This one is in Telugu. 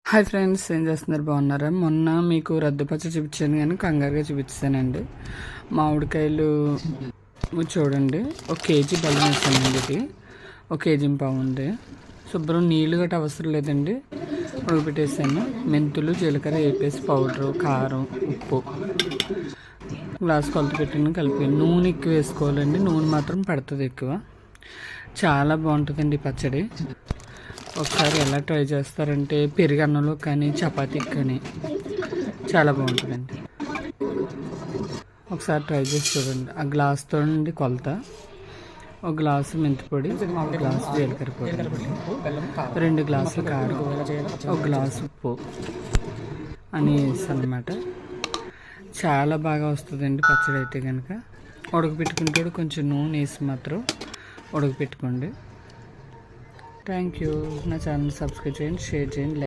హాయ్ ఫ్రెండ్స్, ఏం చేస్తున్నారు? బాగున్నారా? మొన్న మీకు రద్దుపచ్చ చూపించాను కానీ కంగారుగా చూపించానండి. మామిడికాయలు చూడండి, 1 కేజీ బలం వేసానండి. ఇది 1 కేజీ పావు ఉంది. శుభ్రం నీళ్ళు గట్రా అవసరం లేదండి, ఉడకపెట్టేసాను. మెంతులు, జీలకర్ర వేపేసి పౌడరు, కారం, ఉప్పు గ్లాస్ కొలత పెట్టిన కలిపి. నూనె ఎక్కువ వేసుకోవాలండి, నూనె మాత్రం పడుతుంది ఎక్కువ. చాలా బాగుంటుందండి పచ్చడి. ఒకసారి ఎలా ట్రై చేస్తారంటే పెరుగన్నంలో కానీ చపాతీకి కానీ చాలా బాగుంటుందండి. ఒకసారి ట్రై చేసి చూడండి. ఆ గ్లాస్తో నుండి కొలత: 1 గ్లాసు మెంతిపొడి, 1 గ్లాసు జీలకర్ర పొడి, 2 గ్లాసులు కారం, 1 గ్లాసు ఉప్పు అని వేస్తాను అన్నమాట. చాలా బాగా వస్తుందండి పచ్చడి అయితే కనుక. ఉడకపెట్టుకుంటే కొంచెం నూనె వేసి మాత్రం ఉడకపెట్టుకోండి. Thank you. నా ఛానల్ సబ్స్క్రైబ్ చేయండి, షేర్ చేయండి.